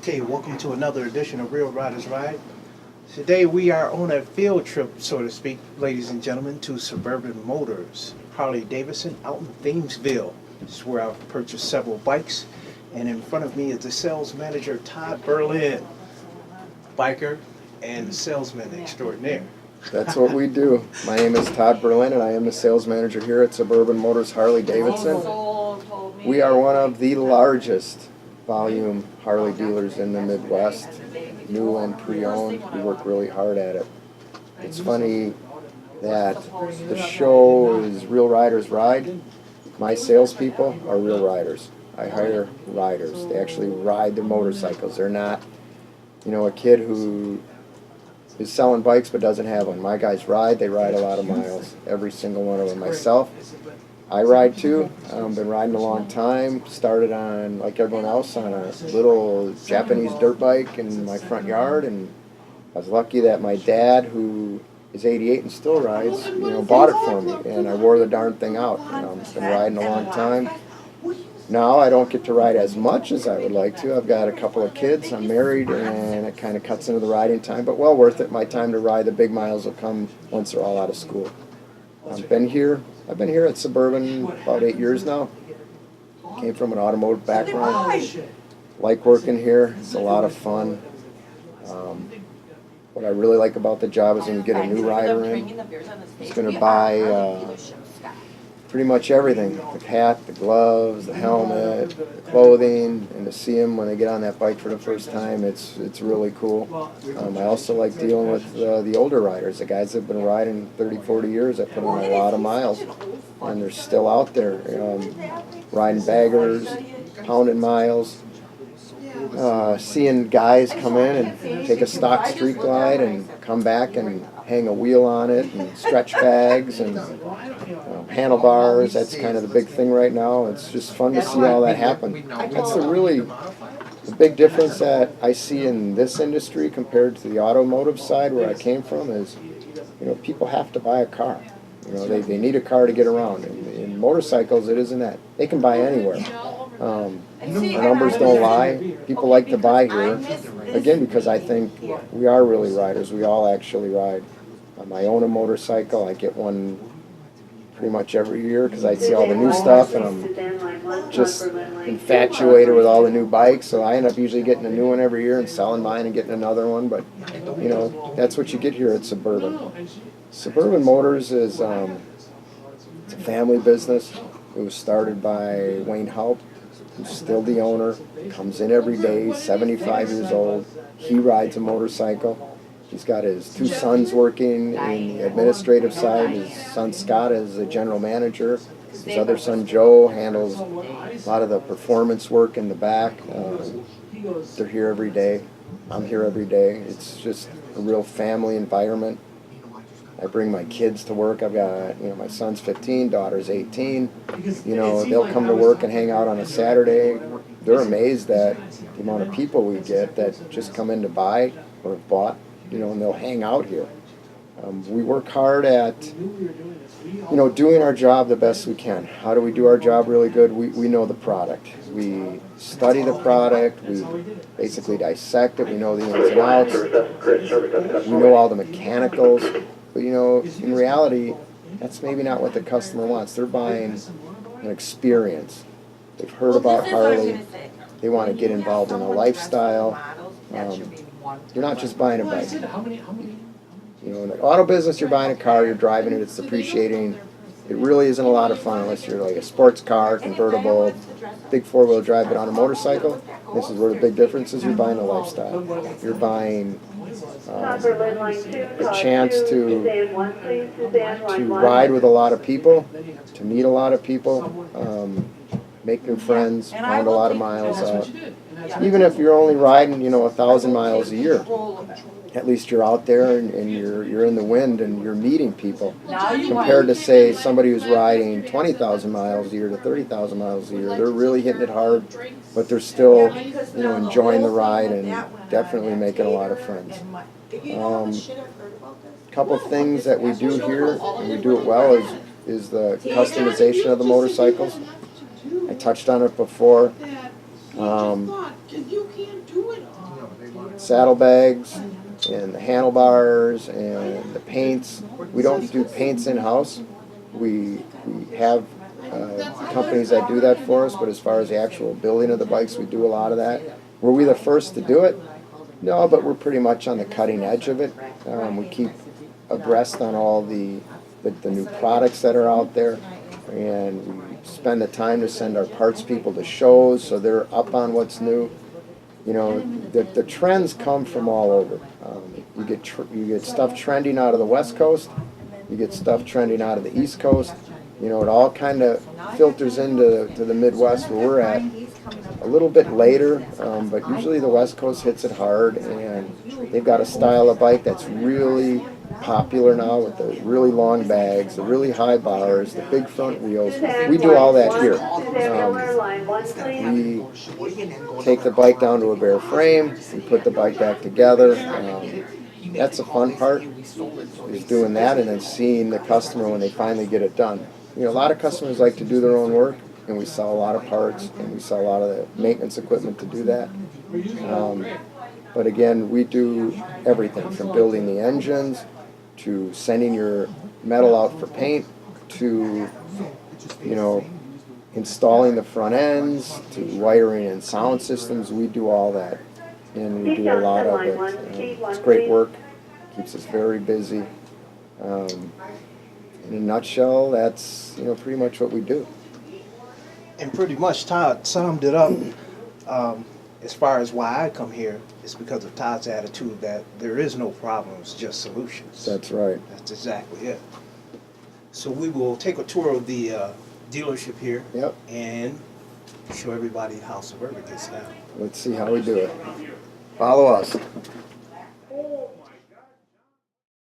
Okay, welcome to another edition of Real Riders Ride. Today we are on a field trip, so to speak, ladies and gentlemen, to Suburban Motors, Harley Davidson out in Thiensville. This is where I've purchased several bikes, and in front of me is the sales manager, Todd Berlin, biker and salesman extraordinaire. That's what we do. My name is Todd Berlin, and I am the sales manager here at Suburban Motors Harley Davidson. We are one of the largest volume Harley dealers in the Midwest, new and pre-owned. We work really hard at it. It's funny that the show is Real Riders Ride. My salespeople are real riders. I hire riders. They actually ride their motorcycles. They're not, a kid who is selling bikes but doesn't have one. My guys ride. They ride a lot of miles, every single one of them. Myself, I ride too. I've been riding a long time. Started on, like everyone else, on a little Japanese dirt bike in my front yard, and I was lucky that my dad, who is 88 and still rides, bought it for me, and I wore the darn thing out. I've been riding a long time. Now I don't get to ride as much as I would like to. I've got a couple of kids. I'm married, and it kind of cuts into the riding time, but well worth it. My time to ride the big miles will come once they're all out of school. I've been here at Suburban about 8 years now. Came from an automotive background. Like working here. It's a lot of fun. What I really like about the job is when you get a new rider in, he's going to buy pretty much everything. The hat, the gloves, the helmet, the clothing, and to see them when they get on that bike for the first time, it's really cool. I also like dealing with the older riders, the guys that have been riding 30, 40 years that put on a lot of miles, and they're still out there riding baggers, pounding miles. Seeing guys come in and take a stock street glide and come back and hang a wheel on it, and stretch bags and handlebars. That's kind of the big thing right now. It's just fun to see all that happen. That's the big difference that I see in this industry compared to the automotive side where I came from is, people have to buy a car. They need a car to get around. In motorcycles, it isn't that. They can buy anywhere. Our numbers don't lie. People like to buy here, again, because I think we are really riders. We all actually ride. I own a motorcycle. I get one pretty much every year because I see all the new stuff, and I'm just infatuated with all the new bikes. So I end up usually getting a new one every year and selling mine and getting another one. But, that's what you get here at Suburban. Suburban Motors is it's a family business. It was started by Wayne Haupt, who's still the owner, comes in every day, 75 years old. He rides a motorcycle. He's got his two sons working in the administrative side. His son Scott is the general manager. His other son Joe handles a lot of the performance work in the back. They're here every day. I'm here every day. It's just a real family environment. I bring my kids to work. I've got, my son's 15, daughter's 18. They'll come to work and hang out on a Saturday. They're amazed at the amount of people we get that just come in to buy or have bought, and they'll hang out here. We work hard at, doing our job the best we can. How do we do our job really good? We know the product. We study the product. We basically dissect it. We know the ins and outs. We know all the mechanicals. But, in reality, that's maybe not what the customer wants. They're buying an experience. They've heard about Harley. They want to get involved in a lifestyle. You're not just buying a bike. In the auto business, you're buying a car, you're driving it, it's depreciating. It really isn't a lot of fun unless you're like a sports car, convertible, big four-wheel drive. But on a motorcycle, this is where the big difference is. You're buying a lifestyle. You're buying a chance to ride with a lot of people, to meet a lot of people, make new friends, pound a lot of miles out. Even if you're only riding, 1,000 miles a year, at least you're out there and you're in the wind and you're meeting people. Compared to, say, somebody who's riding 20,000 miles a year to 30,000 miles a year, they're really hitting it hard, but they're still, enjoying the ride and definitely making a lot of friends. Couple of things that we do here, and we do it well, is the customization of the motorcycles. I touched on it before. Saddlebags and the handlebars and the paints. We don't do paints in-house. We have companies that do that for us, but as far as the actual building of the bikes, we do a lot of that. Were we the first to do it? No, but we're pretty much on the cutting edge of it. We keep abreast on all the new products that are out there, and we spend the time to send our parts people to shows so they're up on what's new. You know, the trends come from all over. You get stuff trending out of the West Coast, you get stuff trending out of the East Coast. You know, it all kind of filters into the Midwest where we're at a little bit later, but usually the West Coast hits it hard, and they've got a style of bike that's really popular now with the really long bags, the really high bars, the big front wheels. We do all that here. We take the bike down to a bare frame, we put the bike back together. That's the fun part, is doing that and then seeing the customer when they finally get it done. You know, a lot of customers like to do their own work, and we sell a lot of parts, and we sell a lot of the maintenance equipment to do that. But again, we do everything from building the engines to sending your metal out for paint to, you know, installing the front ends to wiring and sound systems. We do all that, and we do a lot of it. It's great work, keeps us very busy. In a nutshell, that's, you know, pretty much what we do. And pretty much Todd summed it up. As far as why I come here, it's because of Todd's attitude that there is no problems, just solutions. That's right. That's exactly it. So we will take a tour of the dealership here. Yep. And show everybody how Suburban gets down. Let's see how we do it. Follow us.